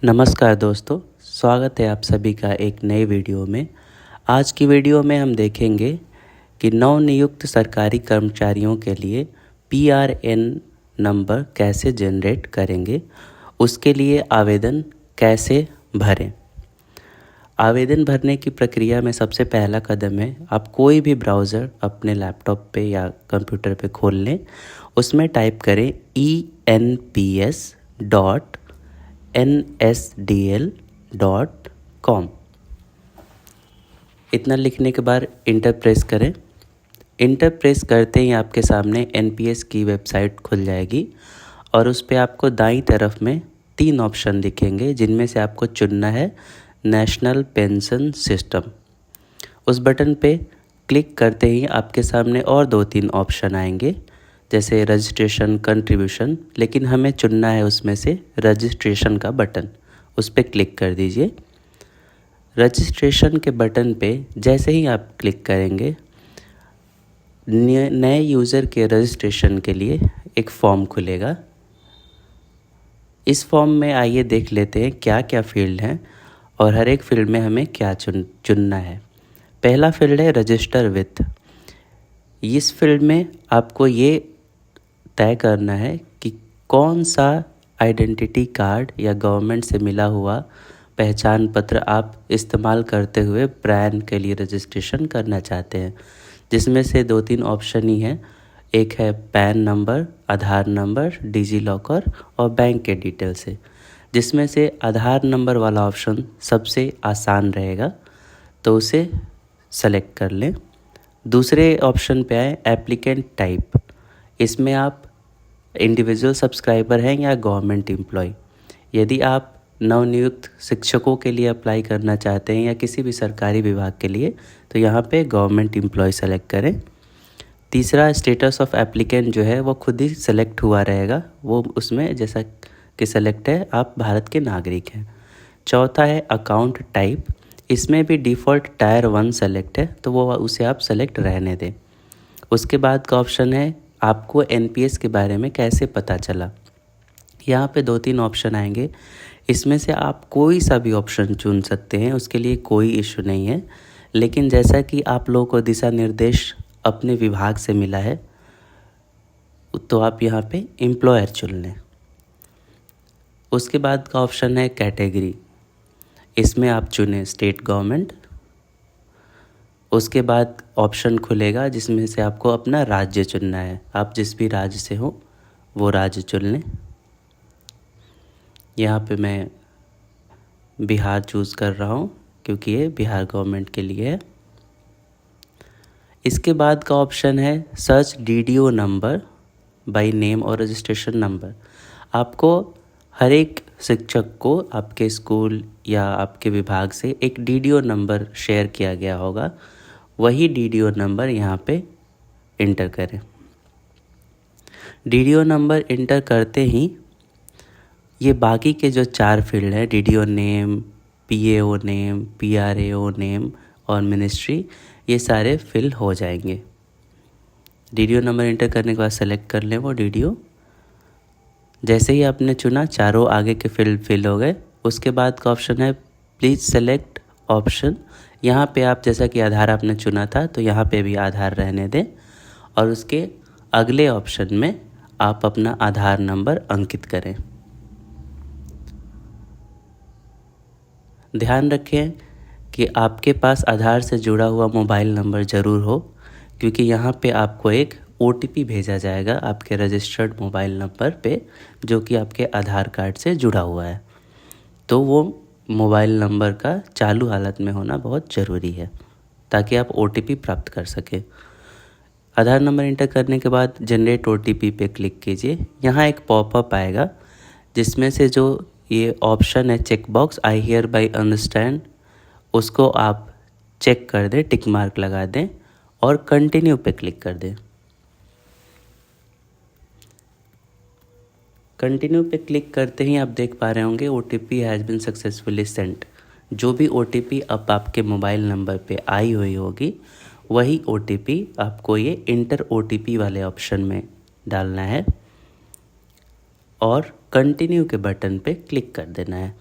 नमस्कार दोस्तों, स्वागत है आप सभी का एक नए वीडियो में। आज की वीडियो में हम देखेंगे कि नवनियुक्त सरकारी कर्मचारियों के लिए पीआरएन नंबर कैसे जनरेट करेंगे, उसके लिए आवेदन कैसे भरें। आवेदन भरने की प्रक्रिया में सबसे पहला कदम है, आप कोई भी ब्राउज़र अपने लैपटॉप पे या कंप्यूटर पे खोल लें। उसमें टाइप करें enps.nsdl.com। इतना लिखने के बाद इंटर प्रेस करें। इंटर प्रेस करते ही आपके सामने एनपीएस की वेबसाइट खुल जाएगी और उस पर आपको दाईं तरफ में 3 ऑप्शन दिखेंगे, जिनमें से आपको चुनना है नेशनल पेंशन सिस्टम। उस बटन पे क्लिक करते ही आपके सामने और 2-3 ऑप्शन आएंगे, जैसे रजिस्ट्रेशन, कंट्रीब्यूशन, लेकिन हमें चुनना है उसमें से रजिस्ट्रेशन का बटन। उस पर क्लिक कर दीजिए। रजिस्ट्रेशन के बटन पे जैसे ही आप क्लिक करेंगे, नए यूज़र के रजिस्ट्रेशन के लिए एक फॉर्म खुलेगा। इस फॉर्म में आइए देख लेते हैं क्या क्या फील्ड हैं और हर एक फील्ड में हमें क्या चुनना है। पहला फील्ड है रजिस्टर विथ। इस फील्ड में आपको ये तय करना है कि कौन सा आइडेंटिटी कार्ड या गवर्नमेंट से मिला हुआ पहचान पत्र आप इस्तेमाल करते हुए ब्रांड के लिए रजिस्ट्रेशन करना चाहते हैं, जिसमें से 2-3 ऑप्शन ही हैं। एक है पैन नंबर, आधार नंबर, डिजी लॉकर और बैंक के डिटेल से, जिसमें से आधार नंबर वाला ऑप्शन सबसे आसान रहेगा, तो उसे सेलेक्ट कर लें। दूसरे ऑप्शन पे आए एप्लीकेंट टाइप। इसमें आप इंडिविजुअल सब्सक्राइबर हैं या गवर्नमेंट एम्प्लॉय। यदि आप नवनियुक्त शिक्षकों के लिए अप्लाई करना चाहते हैं या किसी भी सरकारी विभाग के लिए, तो यहाँ पे गवर्नमेंट एम्प्लॉय सेलेक्ट करें। तीसरा स्टेटस ऑफ एप्लीकेंट जो है वो खुद ही सेलेक्ट हुआ रहेगा, वो उसमें जैसा कि सेलेक्ट है आप भारत के नागरिक हैं। चौथा है अकाउंट टाइप। इसमें भी डिफ़ॉल्ट टायर 1 सेलेक्ट है, तो वो उसे आप सेलेक्ट रहने दें। उसके बाद का ऑप्शन है आपको एनपीएस के बारे में कैसे पता चला। यहाँ पे 2-3 ऑप्शन आएंगे, इसमें से आप कोई सा भी ऑप्शन चुन सकते हैं, उसके लिए कोई इशू नहीं है। लेकिन जैसा कि आप लोगों को दिशा निर्देश अपने विभाग से मिला है, तो आप यहाँ पे एम्प्लॉयर चुन लें। उसके बाद का ऑप्शन है कैटेगरी। इसमें आप चुनें स्टेट गवर्नमेंट। उसके बाद ऑप्शन खुलेगा जिसमें से आपको अपना राज्य चुनना है। आप जिस भी राज्य से हो वो राज्य चुन लें। यहाँ पे मैं बिहार चूज़ कर रहा हूँ क्योंकि ये बिहार गवर्नमेंट के लिए है। इसके बाद का ऑप्शन है search DDO number by name और रजिस्ट्रेशन नंबर। आपको हर एक शिक्षक को आपके स्कूल या आपके विभाग से एक डीडीओ नंबर शेयर किया गया होगा, वही डीडीओ नंबर यहाँ पे इंटर करें। डीडीओ नंबर इंटर करते ही ये बाकी के जो 4 फील्ड हैं, DDO name, PAO name, PRAO name और मिनिस्ट्री, ये सारे फिल हो जाएंगे। डीडीओ नंबर इंटर करने के बाद सेलेक्ट कर लें वो डीडीओ। जैसे ही आपने चुना, चारों आगे के फील्ड फिल हो गए। उसके बाद का ऑप्शन है प्लीज़ सेलेक्ट ऑप्शन। यहाँ पे आप जैसा कि आधार आपने चुना था, तो यहाँ पे भी आधार रहने दें और उसके अगले ऑप्शन में आप अपना आधार नंबर अंकित करें। ध्यान रखें कि आपके पास आधार से जुड़ा हुआ मोबाइल नंबर ज़रूर हो, क्योंकि यहाँ पे आपको एक ओटीपी भेजा जाएगा आपके रजिस्टर्ड मोबाइल नंबर पे, जो कि आपके आधार कार्ड से जुड़ा हुआ है। तो वो मोबाइल नंबर का चालू हालत में होना बहुत ज़रूरी है ताकि आप ओटीपी प्राप्त कर सकें। आधार नंबर इंटर करने के बाद जनरेट ओटीपी पे क्लिक कीजिए। यहाँ एक पॉपअप आएगा जिसमें से जो ये ऑप्शन है check box I hereby understand, उसको आप चेक कर दें, टिक मार्क लगा दें और कंटिन्यू पे क्लिक कर दें। कंटिन्यू पे क्लिक करते ही आप देख पा रहे होंगे OTP has been successfully sent. जो भी ओटीपी अब आपके मोबाइल नंबर पे आई हुई होगी, वही ओटीपी आपको ये इंटर ओटीपी वाले ऑप्शन में डालना है और कंटिन्यू के बटन पे क्लिक कर देना है।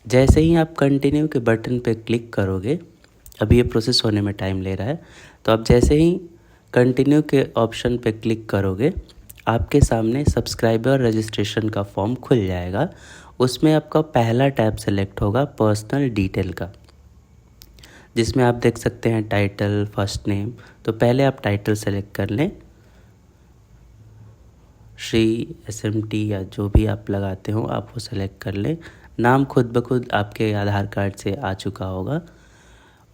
जैसे ही आप कंटिन्यू के बटन पे क्लिक करोगे, अभी ये प्रोसेस होने में टाइम ले रहा है, तो आप जैसे ही कंटिन्यू के ऑप्शन पे क्लिक करोगे, आपके सामने सब्सक्राइबर रजिस्ट्रेशन का फॉर्म खुल जाएगा। उसमें आपका पहला टैब सेलेक्ट होगा पर्सनल डिटेल का, जिसमें आप देख सकते हैं टाइटल, फर्स्ट नेम। तो पहले आप टाइटल सेलेक्ट कर लें, श्री, SMT या जो भी आप लगाते हो आप वो सेलेक्ट कर लें। नाम खुद ब खुद आपके आधार कार्ड से आ चुका होगा।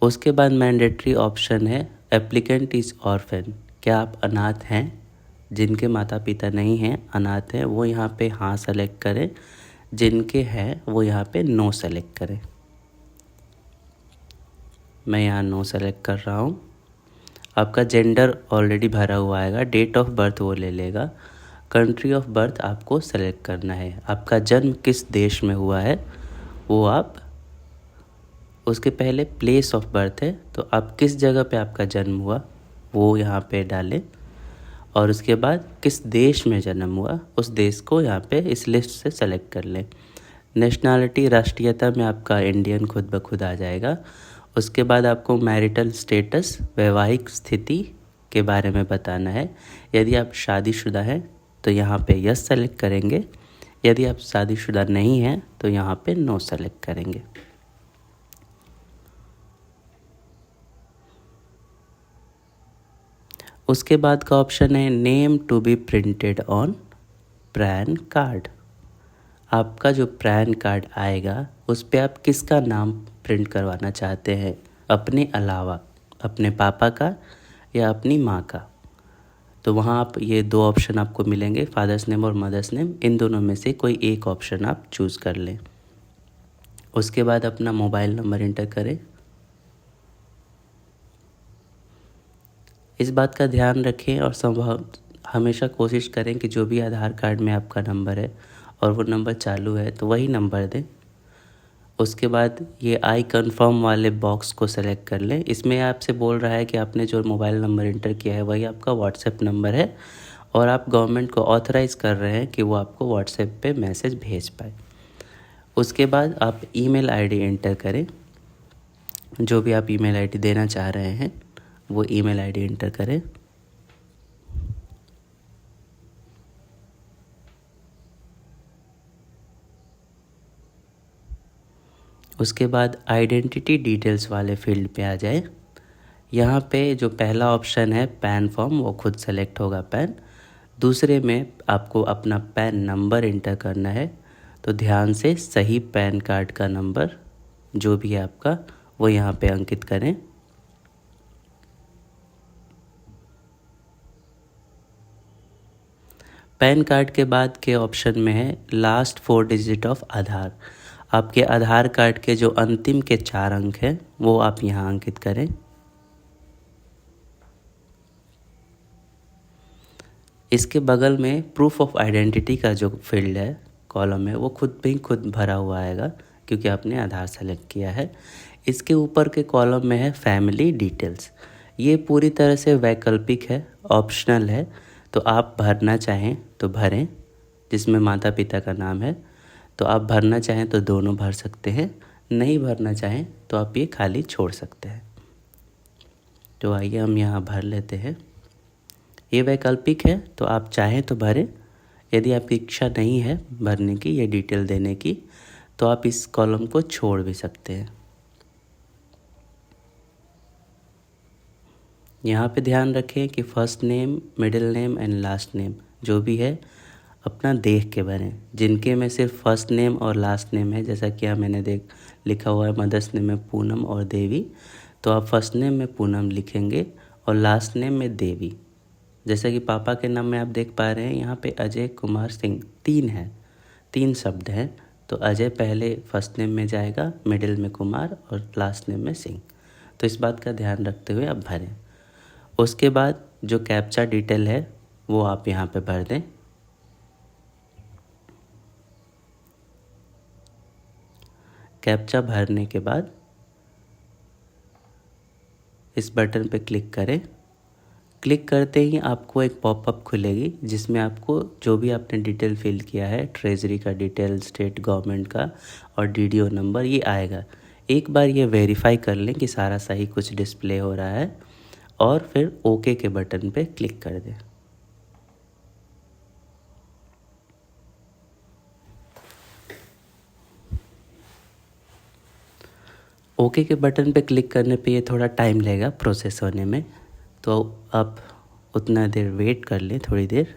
उसके बाद मैंडेटरी ऑप्शन है एप्लीकेंट इज़ ऑर्फन, क्या आप अनाथ हैं? जिनके माता पिता नहीं हैं, अनाथ हैं, वो यहाँ पे हाँ सेलेक्ट करें। जिनके हैं वो यहाँ पे नो सेलेक्ट करें। मैं यहाँ नो सेलेक्ट कर रहा हूँ। आपका जेंडर ऑलरेडी भरा हुआ आएगा, डेट ऑफ बर्थ वो ले लेगा। कंट्री ऑफ बर्थ आपको सेलेक्ट करना है, आपका जन्म किस देश में हुआ है वो आप। उसके पहले प्लेस ऑफ बर्थ है, तो आप किस जगह पे आपका जन्म हुआ वो यहाँ पे डालें। और उसके बाद किस देश में जन्म हुआ उस देश को यहाँ पे इस लिस्ट से सेलेक्ट कर लें। नेशनैलिटी, राष्ट्रीयता में आपका इंडियन खुद ब खुद आ जाएगा। उसके बाद आपको मैरिटल स्टेटस, वैवाहिक स्थिति के बारे में बताना है। यदि आप शादीशुदा हैं तो यहाँ पे यस सेलेक्ट करेंगे, यदि आप शादीशुदा नहीं हैं तो यहाँ पे नो सेलेक्ट करेंगे। उसके बाद का ऑप्शन है name to be printed on PAN card. आपका जो पैन कार्ड आएगा उस पे आप किसका नाम प्रिंट करवाना चाहते हैं, अपने अलावा, अपने पापा का या अपनी माँ का। तो वहाँ आप ये दो ऑप्शन आपको मिलेंगे, फादर्स नेम और मदर्स नेम। इन दोनों में से कोई एक ऑप्शन आप चूज़ कर लें। उसके बाद अपना मोबाइल नंबर इंटर करें। इस बात का ध्यान रखें और संभव हमेशा कोशिश करें कि जो भी आधार कार्ड में आपका नंबर है और वो नंबर चालू है तो वही नंबर दें। उसके बाद ये आई कन्फर्म वाले बॉक्स को सेलेक्ट कर लें। इसमें आपसे बोल रहा है कि आपने जो मोबाइल नंबर इंटर किया है वही आपका व्हाट्सएप नंबर है और आप गवर्नमेंट को ऑथराइज़ कर रहे हैं कि वो आपको व्हाट्सएप पे मैसेज भेज पाए। उसके बाद आप ईमेल आईडी इंटर करें, जो भी आप ईमेल आईडी देना चाह रहे हैं वो ईमेल आईडी इंटर करें। उसके बाद आइडेंटिटी डिटेल्स वाले फील्ड पे आ जाए। यहाँ पे जो पहला ऑप्शन है पैन फॉर्म, वो खुद सेलेक्ट होगा पैन। दूसरे में आपको अपना पैन नंबर इंटर करना है, तो ध्यान से सही पैन कार्ड का नंबर जो भी है आपका वो यहाँ पे अंकित करें। पैन कार्ड के बाद के ऑप्शन में है लास्ट 4 डिजिट ऑफ आधार। आपके आधार कार्ड के जो अंतिम के 4 अंक हैं वो आप यहाँ अंकित करें। इसके बगल में प्रूफ ऑफ आइडेंटिटी का जो फील्ड है, कॉलम है, वो खुद भरा हुआ आएगा क्योंकि आपने आधार सेलेक्ट किया है। इसके ऊपर के कॉलम में है फैमिली डिटेल्स। ये पूरी तरह से वैकल्पिक है, ऑप्शनल है, तो आप भरना चाहें तो भरें। जिसमें माता पिता का नाम है तो आप भरना चाहें तो दोनों भर सकते हैं, नहीं भरना चाहें तो आप ये खाली छोड़ सकते हैं। तो आइए हम यहाँ भर लेते हैं। ये वैकल्पिक है तो आप चाहें तो भरें, यदि आपकी इच्छा नहीं है भरने की या डिटेल देने की तो आप इस कॉलम को छोड़ भी सकते हैं। यहाँ पे ध्यान रखें कि first name, middle name and last name जो भी है अपना देख के भरें। जिनके में सिर्फ फर्स्ट नेम और लास्ट नेम है, जैसा कि यहाँ मैंने लिखा हुआ है मदर्स नेम में पूनम और देवी, तो आप फर्स्ट नेम में पूनम लिखेंगे और लास्ट नेम में देवी। जैसा कि पापा के नाम में आप देख पा रहे हैं यहाँ पे अजय कुमार सिंह 3 है, 3 शब्द हैं, तो अजय पहले फर्स्ट नेम में जाएगा, मिडिल में कुमार और लास्ट नेम में सिंह। तो इस बात का ध्यान रखते हुए आप भरें। उसके बाद जो कैप्चा डिटेल है वो आप यहाँ पे भर दें। कैप्चा भरने के बाद इस बटन पे क्लिक करें, क्लिक करते ही आपको एक पॉपअप खुलेगी जिसमें आपको जो भी आपने डिटेल फिल किया है, ट्रेजरी का डिटेल, स्टेट गवर्नमेंट का और डीडीओ नंबर, ये आएगा। एक बार ये वेरीफाई कर लें कि सारा सही कुछ डिस्प्ले हो रहा है और फिर ओके के बटन पे क्लिक कर दें। ओके के बटन पे क्लिक करने पे ये थोड़ा टाइम लगेगा प्रोसेस होने में, तो आप उतना देर वेट कर लें, थोड़ी देर।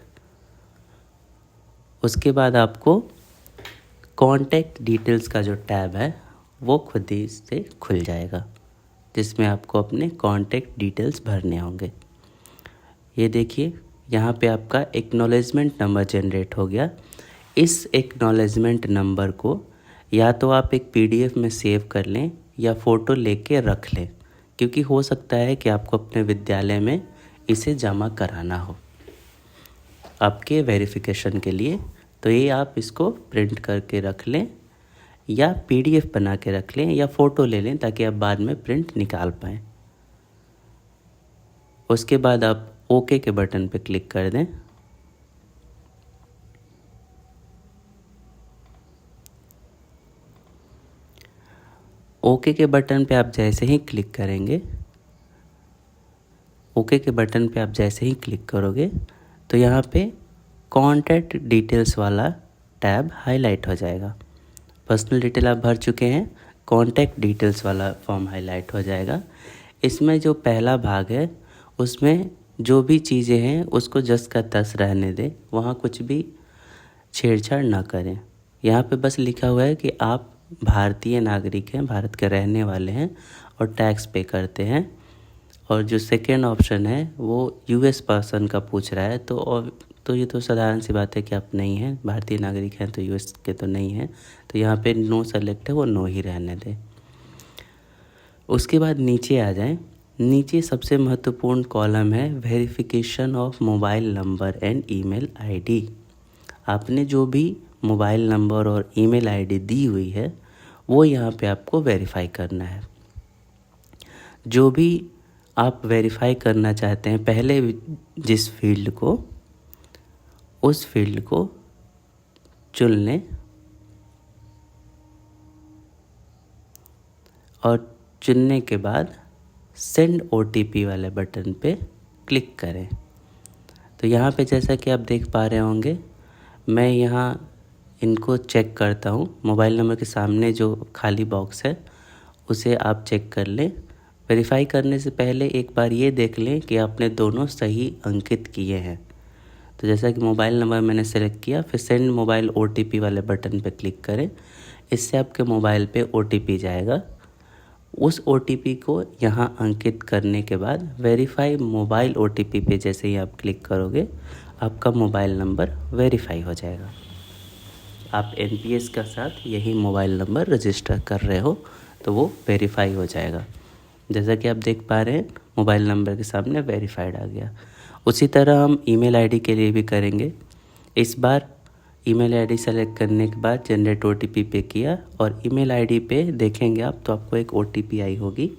उसके बाद आपको कॉन्टैक्ट डिटेल्स का जो टैब है वो खुद ही से खुल जाएगा, जिसमें आपको अपने कॉन्टैक्ट डिटेल्स भरने होंगे। ये देखिए यहाँ पे आपका एक्नॉलेजमेंट नंबर जनरेट हो गया। इस एक्नॉलेजमेंट नंबर को या तो आप एक पीडीएफ में सेव कर लें या फ़ोटो लेके रख लें, क्योंकि हो सकता है कि आपको अपने विद्यालय में इसे जमा कराना हो आपके वेरिफिकेशन के लिए। तो ये आप इसको प्रिंट करके रख लें या पीडीएफ बना के रख लें या फ़ोटो ले लें ताकि आप बाद में प्रिंट निकाल पाएँ। उसके बाद आप ओके के बटन पे क्लिक कर दें। ओके के बटन पे आप जैसे ही क्लिक करेंगे, ओके के बटन पे आप जैसे ही क्लिक करोगे तो यहाँ पे कॉन्टैक्ट डिटेल्स वाला टैब हाईलाइट हो जाएगा। पर्सनल डिटेल आप भर चुके हैं, कॉन्टैक्ट डिटेल्स वाला फॉर्म हाईलाइट हो जाएगा। इसमें जो पहला भाग है उसमें जो भी चीज़ें हैं उसको जस का तस रहने दें, वहाँ कुछ भी छेड़छाड़ ना करें। यहाँ पे बस लिखा हुआ है कि आप भारतीय नागरिक हैं, भारत के रहने वाले हैं और टैक्स पे करते हैं। और जो सेकेंड ऑप्शन है वो यूएस पर्सन का पूछ रहा है, तो ये तो साधारण सी बात है कि आप नहीं हैं, भारतीय नागरिक हैं तो यूएस के तो नहीं हैं, तो यहाँ पे नो सेलेक्ट है, वो नो ही रहने दें। उसके बाद नीचे आ जाएं। नीचे सबसे महत्वपूर्ण कॉलम है verification of mobile number and email ID. आपने जो भी मोबाइल नंबर और ईमेल आईडी दी हुई है वो यहाँ पे आपको वेरीफाई करना है। जो भी आप वेरीफाई करना चाहते हैं पहले जिस फील्ड को, उस फील्ड को चुन लें और चुनने के बाद सेंड ओटीपी वाले बटन पे क्लिक करें। तो यहाँ पे जैसा कि आप देख पा रहे होंगे, मैं यहाँ इनको चेक करता हूँ। मोबाइल नंबर के सामने जो खाली बॉक्स है उसे आप चेक कर लें। वेरीफाई करने से पहले एक बार ये देख लें कि आपने दोनों सही अंकित किए हैं। तो जैसा कि मोबाइल नंबर मैंने सेलेक्ट किया, फिर सेंड मोबाइल ओटीपी वाले बटन पे क्लिक करें। इससे आपके मोबाइल पे ओटीपी जाएगा। उस ओटीपी को यहाँ अंकित करने के बाद वेरीफाई मोबाइल ओटीपी पे जैसे ही आप क्लिक करोगे आपका मोबाइल नंबर वेरीफाई हो जाएगा। आप एनपीएस के साथ यही मोबाइल नंबर रजिस्टर कर रहे हो तो वो वेरीफाई हो जाएगा। जैसा कि आप देख पा रहे हैं मोबाइल नंबर के सामने वेरीफाइड आ गया। उसी तरह हम ईमेल आईडी के लिए भी करेंगे। इस बार ईमेल आईडी सेलेक्ट करने के बाद जनरेट ओटीपी पे किया और ईमेल आईडी पे देखेंगे आप तो आपको एक ओटीपी आई होगी।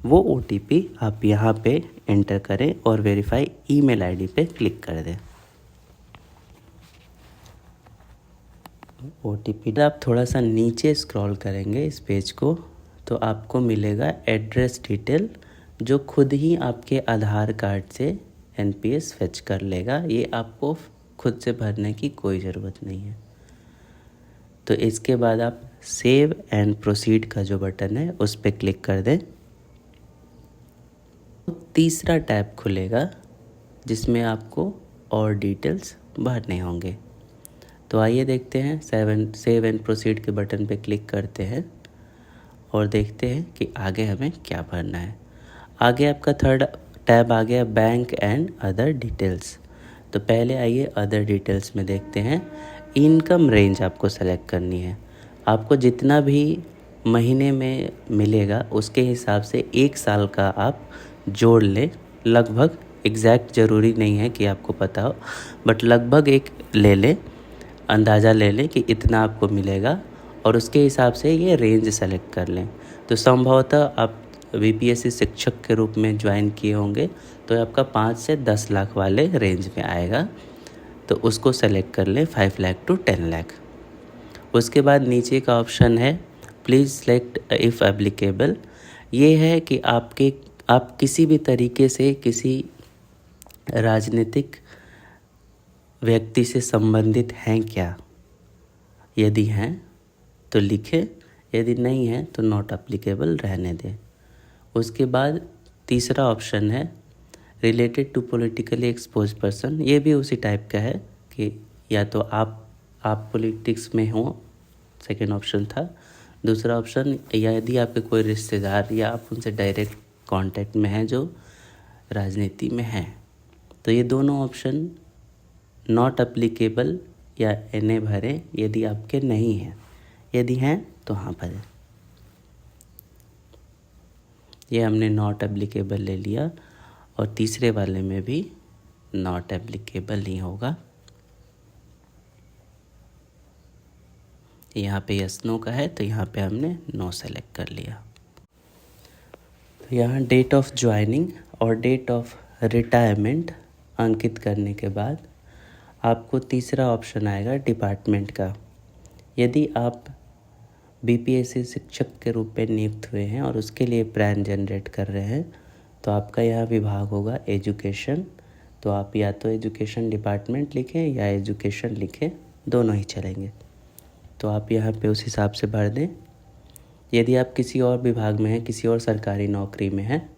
वो ओटीपी आप यहाँ पे एंटर करें और वेरीफाई ईमेल आईडी पे क्लिक कर दें। ओटीपी आप थोड़ा सा नीचे स्क्रॉल करेंगे इस पेज को तो आपको मिलेगा एड्रेस डिटेल, जो खुद ही आपके आधार कार्ड से एनपीएस फेच कर लेगा। ये आपको खुद से भरने की कोई ज़रूरत नहीं है। तो इसके बाद आप सेव एंड प्रोसीड का जो बटन है उस पर क्लिक कर दें। तीसरा टैब खुलेगा जिसमें आपको और डिटेल्स भरने होंगे। तो आइए देखते हैं, सेव एंड प्रोसीड के बटन पे क्लिक करते हैं और देखते हैं कि आगे हमें क्या भरना है। आगे आपका थर्ड टैब आ गया बैंक एंड अदर डिटेल्स। तो पहले आइए अदर डिटेल्स में देखते हैं। इनकम रेंज आपको सेलेक्ट करनी है। आपको जितना भी महीने में मिलेगा उसके हिसाब से 1 साल का आप जोड़ लें। लगभग एग्जैक्ट ज़रूरी नहीं है कि आपको पता हो, बट लगभग एक ले लें, अंदाज़ा ले लें कि इतना आपको मिलेगा और उसके हिसाब से ये रेंज सेलेक्ट कर लें। तो संभवतः आप बीपीएससी शिक्षक के रूप में ज्वाइन किए होंगे तो आपका 5 से 10 लाख वाले रेंज में आएगा, तो उसको सेलेक्ट कर लें 5 लाख टू 10 लाख। उसके बाद नीचे का ऑप्शन है प्लीज़ सेलेक्ट इफ़ एप्लीकेबल। ये है कि आप किसी भी तरीके से किसी राजनीतिक व्यक्ति से संबंधित हैं क्या। यदि हैं तो लिखें, यदि नहीं है तो नॉट एप्लीकेबल रहने दें। उसके बाद तीसरा ऑप्शन है related to politically expose person. ये भी उसी टाइप का है कि या तो आप पॉलिटिक्स में हो, सेकेंड ऑप्शन था। दूसरा ऑप्शन यदि आपके कोई रिश्तेदार या आप उनसे डायरेक्ट कांटेक्ट में हैं जो राजनीति में हैं। तो ये दोनों ऑप्शन नॉट एप्लीकेबल या एने भरें यदि आपके नहीं हैं, यदि हैं तो हाँ भरें। ये हमने नॉट एप्लीकेबल ले लिया और तीसरे वाले में भी नॉट एप्लीकेबल नहीं होगा। यहाँ पे यस नो का है तो यहाँ पे हमने नो सेलेक्ट कर लिया। तो यहाँ डेट ऑफ ज्वाइनिंग और डेट ऑफ रिटायरमेंट अंकित करने के बाद आपको तीसरा ऑप्शन आएगा डिपार्टमेंट का। यदि आप बीपीएससी शिक्षक के रूप में नियुक्त हुए हैं और उसके लिए प्लान जनरेट कर रहे हैं तो आपका यहाँ विभाग होगा एजुकेशन। तो आप या तो एजुकेशन डिपार्टमेंट लिखें या एजुकेशन लिखें, दोनों ही चलेंगे। तो आप यहाँ पे उस हिसाब से भर दें। यदि आप किसी और विभाग में हैं, किसी और सरकारी नौकरी में हैं,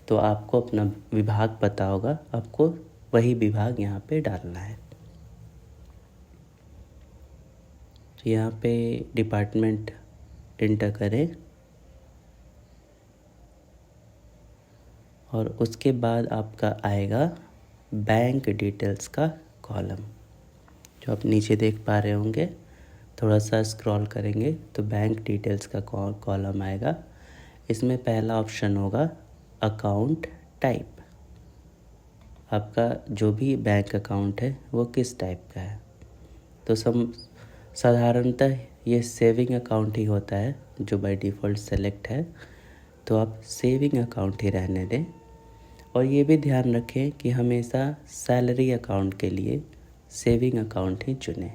तो आपको अपना विभाग पता होगा, आपको वही विभाग यहाँ पे डालना है। तो यहाँ पे डिपार्टमेंट एंटर करें और उसके बाद आपका आएगा बैंक डिटेल्स का कॉलम, जो आप नीचे देख पा रहे होंगे। थोड़ा सा स्क्रॉल करेंगे तो बैंक डिटेल्स का कॉलम आएगा। इसमें पहला ऑप्शन होगा अकाउंट टाइप। आपका जो भी बैंक अकाउंट है वो किस टाइप का है। तो साधारणतः ये सेविंग अकाउंट ही होता है जो बाय डिफ़ॉल्ट सेलेक्ट है, तो आप सेविंग अकाउंट ही रहने दें। और ये भी ध्यान रखें कि हमेशा सैलरी अकाउंट के लिए सेविंग अकाउंट ही चुनें,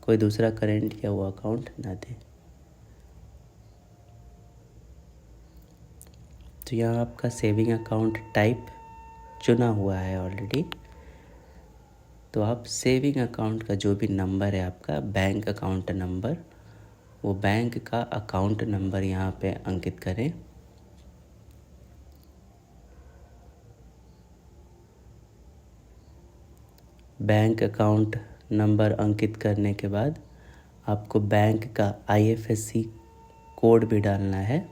कोई दूसरा करेंट या वो अकाउंट ना दें। तो यहाँ आपका सेविंग अकाउंट टाइप चुना हुआ है ऑलरेडी। तो आप सेविंग अकाउंट का जो भी नंबर है आपका बैंक अकाउंट नंबर, वो बैंक का अकाउंट नंबर यहाँ पे अंकित करें। बैंक अकाउंट नंबर अंकित करने के बाद आपको बैंक का आईएफएससी कोड भी डालना है।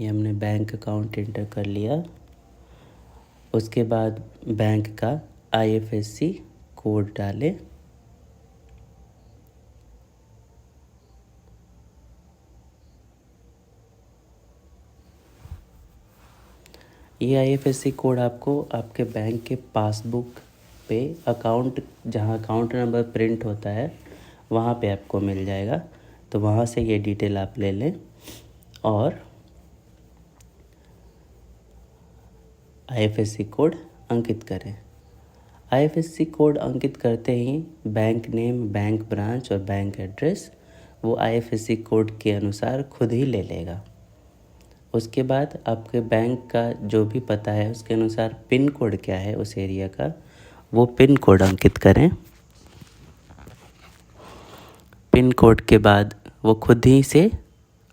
ये हमने बैंक अकाउंट एंटर कर लिया। उसके बाद बैंक का आईएफएससी कोड डालें। ये आईएफएससी कोड आपको आपके बैंक के पासबुक पे अकाउंट, जहाँ अकाउंट नंबर प्रिंट होता है वहाँ पे आपको मिल जाएगा। तो वहाँ से ये डिटेल आप ले लें और आईएफएससी कोड अंकित करें। आईएफएससी कोड अंकित करते ही बैंक नेम, बैंक ब्रांच और बैंक एड्रेस वो आईएफएससी कोड के अनुसार खुद ही ले लेगा। उसके बाद आपके बैंक का जो भी पता है उसके अनुसार पिन कोड क्या है उस एरिया का, वो पिन कोड अंकित करें। पिन कोड के बाद वो खुद ही से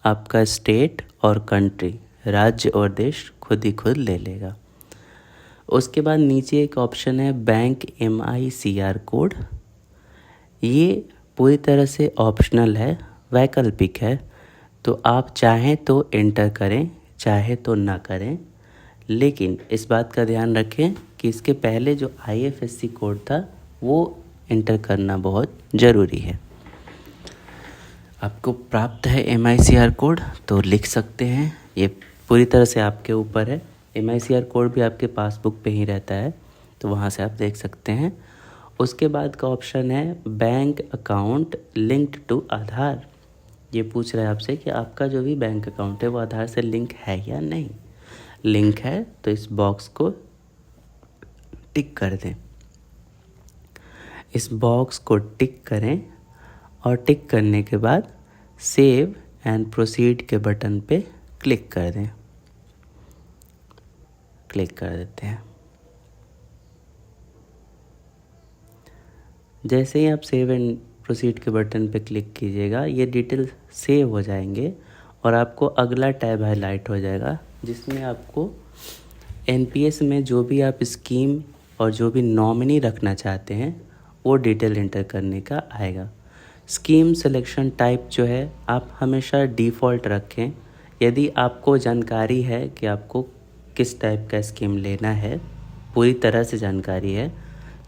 आपका स्टेट और कंट्री, राज्य और देश खुद ही खुद ले लेगा। उसके बाद नीचे एक ऑप्शन है बैंक MICR कोड। ये पूरी तरह से ऑप्शनल है, वैकल्पिक है, तो आप चाहें तो एंटर करें, चाहे तो ना करें। लेकिन इस बात का ध्यान रखें कि इसके पहले जो IFSC कोड था वो एंटर करना बहुत ज़रूरी है। आपको प्राप्त है MICR कोड तो लिख सकते हैं, ये पूरी तरह से आपके ऊपर है। MICR कोड भी आपके पासबुक पे ही रहता है, तो वहाँ से आप देख सकते हैं। उसके बाद का ऑप्शन है बैंक अकाउंट लिंक्ड टू आधार। ये पूछ रहा है आपसे कि आपका जो भी बैंक अकाउंट है वो आधार से लिंक है या नहीं। लिंक है तो इस बॉक्स को टिक कर दें। इस बॉक्स को टिक करें और टिक करने के बाद सेव एंड प्रोसीड के बटन पे क्लिक कर दें। क्लिक कर देते हैं। जैसे ही आप सेव एंड प्रोसीड के बटन पे क्लिक कीजिएगा ये डिटेल सेव हो जाएंगे और आपको अगला टैब हाईलाइट हो जाएगा जिसमें आपको एनपीएस में जो भी आप स्कीम और जो भी नॉमिनी रखना चाहते हैं वो डिटेल एंटर करने का आएगा। स्कीम सिलेक्शन टाइप जो है आप हमेशा डिफ़ॉल्ट रखें। यदि आपको जानकारी है कि आपको किस टाइप का स्कीम लेना है, पूरी तरह से जानकारी है,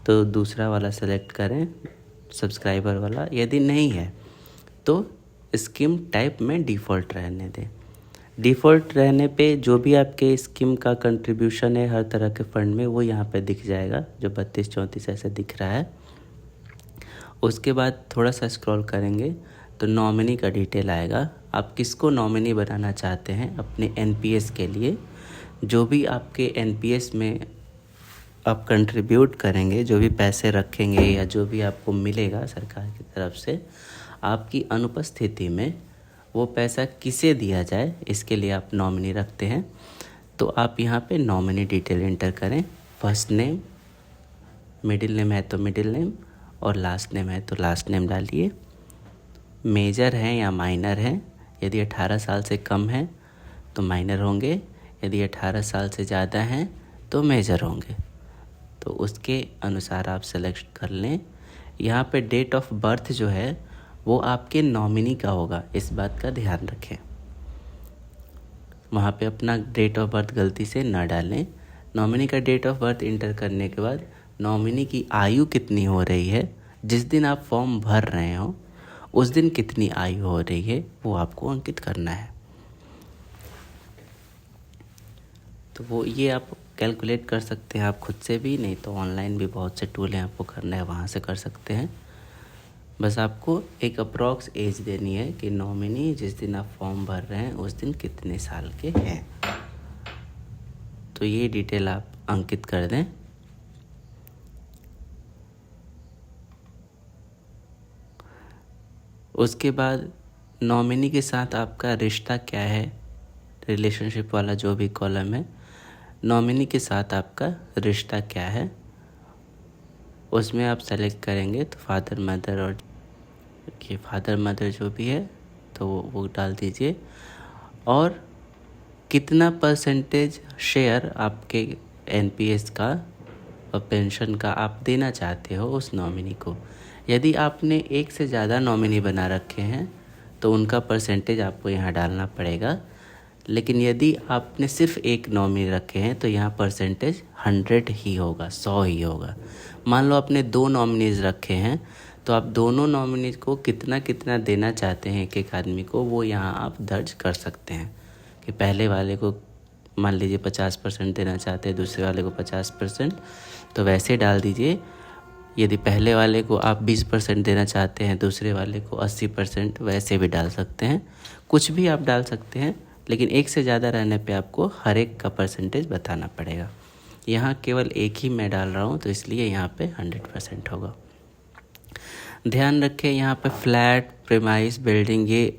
तो दूसरा वाला सेलेक्ट करें, सब्सक्राइबर वाला। यदि नहीं है तो स्कीम टाइप में डिफ़ॉल्ट रहने दें। डिफ़ॉल्ट रहने पे जो भी आपके स्कीम का कंट्रीब्यूशन है हर तरह के फंड में वो यहाँ पे दिख जाएगा, जो 32-34 ऐसे दिख रहा है। उसके बाद थोड़ा सा स्क्रॉल करेंगे तो नॉमिनी का डिटेल आएगा। आप किसको नॉमिनी बनाना चाहते हैं अपने एनपीएस के लिए। जो भी आपके एनपीएस में आप कंट्रीब्यूट करेंगे, जो भी पैसे रखेंगे या जो भी आपको मिलेगा सरकार की तरफ से, आपकी अनुपस्थिति में वो पैसा किसे दिया जाए इसके लिए आप नॉमिनी रखते हैं। तो आप यहाँ पे नॉमिनी डिटेल एंटर करें। फर्स्ट नेम, मिडिल नेम है तो मिडिल नेम और लास्ट नेम है तो लास्ट नेम डालिए। मेजर हैं या माइनर हैं, यदि 18 साल से कम है तो माइनर होंगे, यदि 18 साल से ज़्यादा हैं तो मेजर होंगे। तो उसके अनुसार आप सेलेक्ट कर लें। यहाँ पे डेट ऑफ बर्थ जो है वो आपके नॉमिनी का होगा, इस बात का ध्यान रखें। वहाँ पे अपना डेट ऑफ बर्थ गलती से ना डालें। नॉमिनी का डेट ऑफ बर्थ इंटर करने के बाद नॉमिनी की आयु कितनी हो रही है, जिस दिन आप फॉर्म भर रहे हो उस दिन कितनी आयु हो रही है वो आपको अंकित करना है। तो वो ये आप कैलकुलेट कर सकते हैं आप खुद से भी, नहीं तो ऑनलाइन भी बहुत से टूल हैं, आपको करना है वहाँ से कर सकते हैं। बस आपको एक अप्रॉक्स एज देनी है कि नॉमिनी जिस दिन आप फॉर्म भर रहे हैं उस दिन कितने साल के हैं। तो ये डिटेल आप अंकित कर दें। उसके बाद नॉमिनी के साथ आपका रिश्ता क्या है, रिलेशनशिप वाला जो भी कॉलम है, नॉमिनी के साथ आपका रिश्ता क्या है उसमें आप सेलेक्ट करेंगे। तो फादर मदर, और ये फादर मदर जो भी है तो वो डाल दीजिए। और कितना परसेंटेज शेयर आपके एनपीएस का और पेंशन का आप देना चाहते हो उस नॉमिनी को। यदि आपने एक से ज़्यादा नॉमिनी बना रखे हैं तो उनका परसेंटेज आपको यहाँ डालना पड़ेगा। लेकिन यदि आपने सिर्फ एक नॉमिनी रखे हैं तो यहाँ परसेंटेज 100 ही होगा, 100 ही होगा। मान लो आपने 2 नॉमिनीज़ रखे हैं तो आप दोनों नॉमिनीज़ को कितना कितना देना चाहते हैं एक एक आदमी को, वो यहाँ आप दर्ज कर सकते हैं। कि पहले वाले को मान लीजिए 50% देना चाहते हैं, दूसरे वाले को 50%, तो वैसे डाल दीजिए। यदि पहले वाले को आप 20% देना चाहते हैं, दूसरे वाले को 80%, वैसे भी डाल सकते हैं। कुछ भी आप डाल सकते हैं, लेकिन एक से ज़्यादा रहने पे आपको हर एक का परसेंटेज बताना पड़ेगा। यहाँ केवल एक ही मैं डाल रहा हूँ तो इसलिए यहाँ पे 100% होगा। ध्यान रखें यहाँ पे फ्लैट, प्रीमाइस, बिल्डिंग ये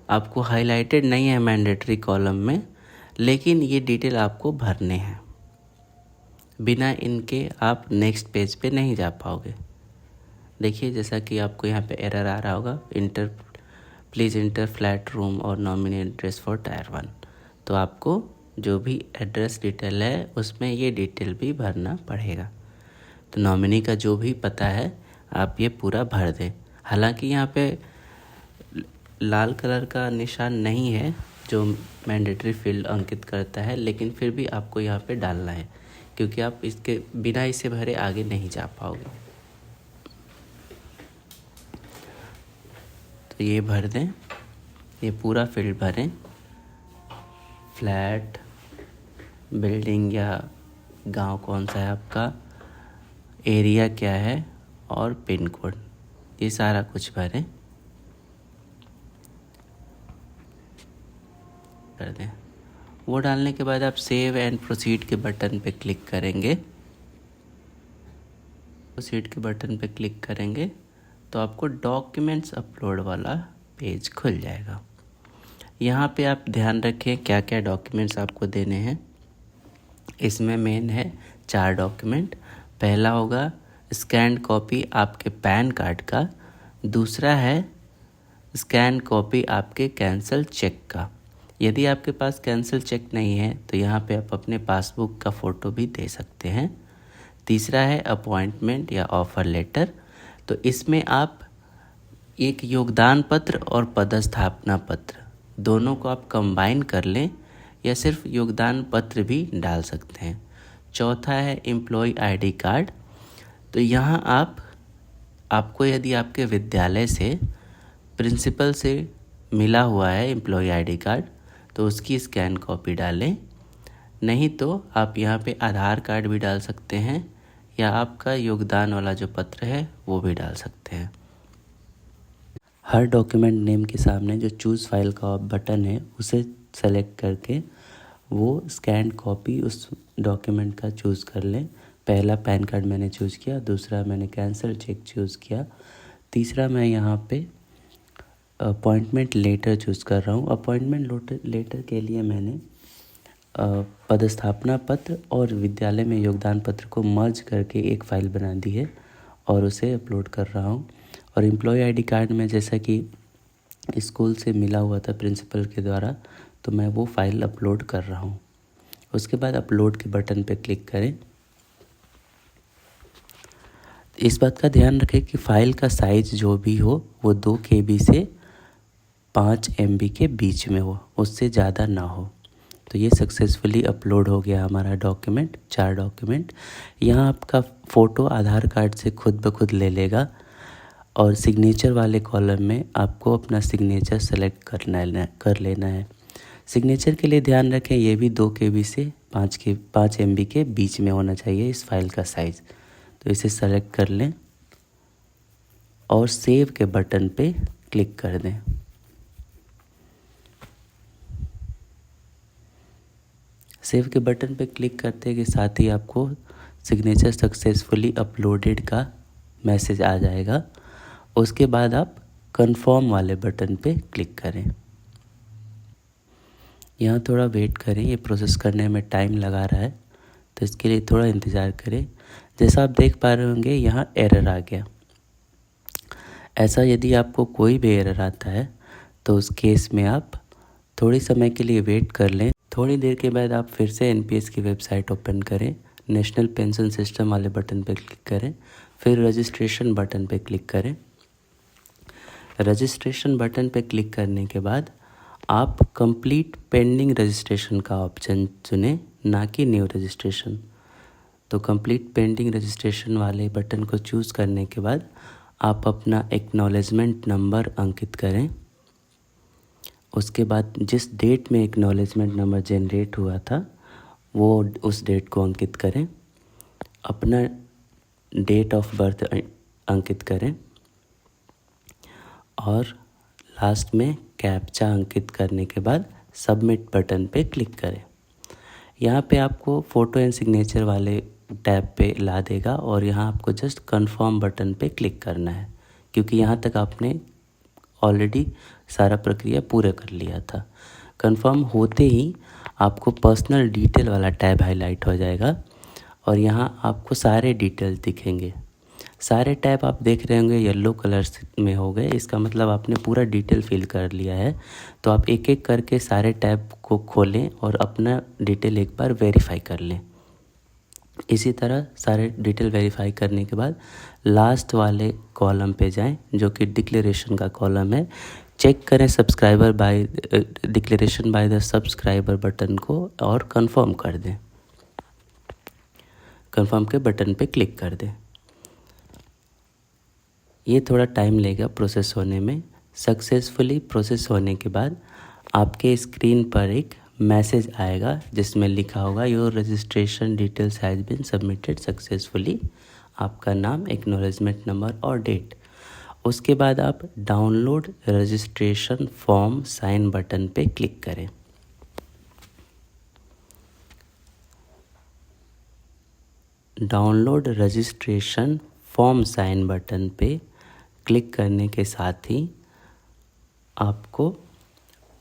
आपको हाईलाइटेड नहीं है मैंडेटरी कॉलम में, लेकिन ये डिटेल आपको भरने हैं। बिना इनके आप नेक्स्ट पेज पे नहीं जा पाओगे। देखिए जैसा कि आपको यहाँ पे एरर आ रहा होगा, प्लीज़ इंटर फ्लैट रूम और नॉमिनी एड्रेस फॉर टायर 1। तो आपको जो भी एड्रेस डिटेल है उसमें ये डिटेल भी भरना पड़ेगा। तो नॉमिनी का जो भी पता है आप ये पूरा भर दें। हालांकि यहाँ पे लाल कलर का निशान नहीं है जो मैंडेटरी फील्ड अंकित करता है, लेकिन फिर भी आपको यहाँ पे डालना है क्योंकि आप इसके बिना इसे भरे आगे नहीं जा पाओगे। तो ये भर दें, ये पूरा फील्ड भरें। फ्लैट, बिल्डिंग या गांव कौन सा है आपका, एरिया क्या है और पिन कोड, ये सारा कुछ भरें कर दें। वो डालने के बाद आप सेव एंड प्रोसीड के बटन पे क्लिक करेंगे। प्रोसीड के बटन पे क्लिक करेंगे तो आपको डॉक्यूमेंट्स अपलोड वाला पेज खुल जाएगा। यहाँ पे आप ध्यान रखें क्या क्या डॉक्यूमेंट्स आपको देने हैं। इसमें मेन है 4 डॉक्यूमेंट। पहला होगा स्कैन कॉपी आपके पैन कार्ड का, दूसरा है स्कैन कॉपी आपके कैंसिल चेक का। यदि आपके पास कैंसिल चेक नहीं है तो यहाँ पे आप अपने पासबुक का फ़ोटो भी दे सकते हैं। तीसरा है अपॉइंटमेंट या ऑफ़र लेटर, तो इसमें आप एक योगदान पत्र और पदस्थापना पत्र दोनों को आप कंबाइन कर लें या सिर्फ योगदान पत्र भी डाल सकते हैं। चौथा है एम्प्लॉय आईडी कार्ड, तो यहाँ आपको यदि आपके विद्यालय से प्रिंसिपल से मिला हुआ है एम्प्लॉय आईडी कार्ड तो उसकी स्कैन कॉपी डालें, नहीं तो आप यहाँ पे आधार कार्ड भी डाल सकते हैं या आपका योगदान वाला जो पत्र है वो भी डाल सकते हैं। हर डॉक्यूमेंट नेम के सामने जो चूज़ फाइल का बटन है उसे सेलेक्ट करके वो स्कैन कॉपी उस डॉक्यूमेंट का चूज़ कर लें। पहला पैन कार्ड मैंने चूज़ किया, दूसरा मैंने कैंसिल चेक चूज़ किया, तीसरा मैं यहाँ पे अपॉइंटमेंट लेटर चूज़ कर रहा हूँ। अपॉइंटमेंट लेटर के लिए मैंने पदस्थापना पत्र और विद्यालय में योगदान पत्र को मर्ज करके एक फ़ाइल बना दी है और उसे अपलोड कर रहा हूँ। और एम्प्लॉय आईडी कार्ड में जैसा कि स्कूल से मिला हुआ था प्रिंसिपल के द्वारा, तो मैं वो फ़ाइल अपलोड कर रहा हूँ। उसके बाद अपलोड के बटन पर क्लिक करें। इस बात का ध्यान रखें कि फ़ाइल का साइज़ जो भी हो वो 2 KB से 5 MB के बीच में हो, उससे ज़्यादा ना हो। तो ये सक्सेसफुली अपलोड हो गया हमारा डॉक्यूमेंट, 4 डॉक्यूमेंट। यहाँ आपका फ़ोटो आधार कार्ड से खुद ब खुद ले लेगा और सिग्नेचर वाले कॉलम में आपको अपना सिग्नेचर सेलेक्ट कर लेना है। सिग्नेचर के लिए ध्यान रखें ये भी 2 KB से 5 MB के बीच में होना चाहिए इस फाइल का साइज़। तो इसे सेलेक्ट कर लें और सेव के बटन पे क्लिक कर दें। सेव के बटन पे क्लिक करते के साथ ही आपको सिग्नेचर सक्सेसफुली अपलोडेड का मैसेज आ जाएगा। उसके बाद आप कंफर्म वाले बटन पे क्लिक करें। यहाँ थोड़ा वेट करें, ये प्रोसेस करने में टाइम लगा रहा है तो इसके लिए थोड़ा इंतज़ार करें। जैसा आप देख पा रहे होंगे यहाँ एरर आ गया। ऐसा यदि आपको कोई भी एरर आता है तो उस केस में आप थोड़ी समय के लिए वेट कर लें। थोड़ी देर के बाद आप फिर से NPS की वेबसाइट ओपन करें, नेशनल पेंशन सिस्टम वाले बटन पर क्लिक करें, फिर रजिस्ट्रेशन बटन पर क्लिक करें। रजिस्ट्रेशन बटन पर क्लिक करने के बाद आप कंप्लीट पेंडिंग रजिस्ट्रेशन का ऑप्शन चुनें, ना कि न्यू रजिस्ट्रेशन। तो कंप्लीट पेंडिंग रजिस्ट्रेशन वाले बटन को चूज़ करने के बाद आप अपना एक्नॉलेजमेंट नंबर अंकित करें। उसके बाद जिस डेट में एक्नॉलेजमेंट नंबर जनरेट हुआ था वो उस डेट को अंकित करें। अपना डेट ऑफ बर्थ अंकित करें और लास्ट में कैप्चा अंकित करने के बाद सबमिट बटन पे क्लिक करें। यहाँ पे आपको फ़ोटो एंड सिग्नेचर वाले टैब पे ला देगा और यहाँ आपको जस्ट कंफर्म बटन पे क्लिक करना है, क्योंकि यहाँ तक आपने ऑलरेडी सारा प्रक्रिया पूरा कर लिया था। कंफर्म होते ही आपको पर्सनल डिटेल वाला टैब हाईलाइट हो जाएगा और यहाँ आपको सारे डिटेल्स दिखेंगे। सारे टैब आप देख रहे होंगे येलो कलर में हो गए, इसका मतलब आपने पूरा डिटेल फिल कर लिया है। तो आप एक एक करके सारे टैब को खोलें और अपना डिटेल एक बार वेरीफाई कर लें। इसी तरह सारे डिटेल वेरीफाई करने के बाद लास्ट वाले कॉलम पे जाएं जो कि डिक्लेरेशन का कॉलम है। चेक करें subscriber by declaration by the subscriber button को और कंफर्म कर दें। कंफर्म के बटन पे क्लिक कर दें। ये थोड़ा टाइम लेगा प्रोसेस होने में। सक्सेसफुली प्रोसेस होने के बाद आपके स्क्रीन पर एक मैसेज आएगा जिसमें लिखा होगा your registration details has been submitted successfully. आपका नाम, एक्नॉलेजमेंट नंबर और डेट। उसके बाद आप download registration form sign button पे क्लिक करें। Download registration form sign button पे क्लिक करने के साथ ही आपको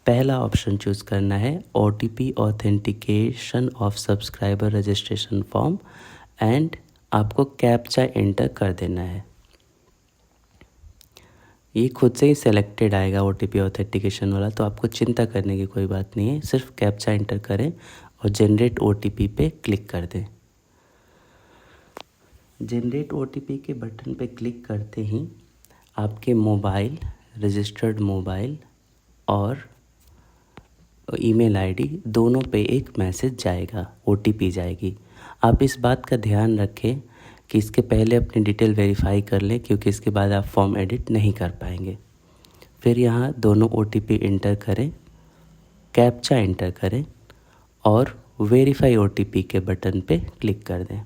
पहला ऑप्शन चूज़ करना है, OTP authentication of subscriber registration form, and आपको कैप्चा एंटर कर देना है। ये खुद से ही सेलेक्टेड आएगा OTP ऑथेंटिकेशन वाला, तो आपको चिंता करने की कोई बात नहीं है। सिर्फ कैप्चा एंटर करें और जनरेट OTP पे क्लिक कर दें। जनरेट OTP के बटन पे क्लिक करते ही आपके मोबाइल, रजिस्टर्ड मोबाइल और ईमेल आईडी दोनों पे एक मैसेज जाएगा, OTP जाएगी। आप इस बात का ध्यान रखें कि इसके पहले अपनी डिटेल वेरीफाई कर लें, क्योंकि इसके बाद आप फॉर्म एडिट नहीं कर पाएंगे। फिर यहाँ दोनों OTP एंटर करें, कैप्चा एंटर करें और वेरीफाई OTP के बटन पे क्लिक कर दें।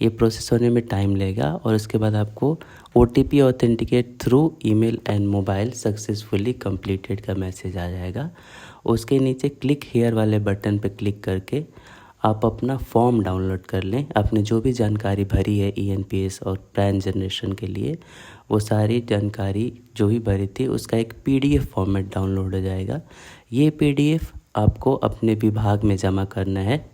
ये प्रोसेस होने में टाइम लेगा और उसके बाद आपको OTP authenticate through email and mobile successfully completed का मैसेज आ जाएगा। उसके नीचे क्लिक हियर वाले बटन पे क्लिक करके आप अपना फॉर्म डाउनलोड कर लें। आपने जो भी जानकारी भरी है ENPS और पैन जनरेशन के लिए, वो सारी जानकारी जो भी भरी थी उसका एक PDF फॉर्मेट डाउनलोड हो जाएगा। ये PDF आपको अपने विभाग में जमा करना है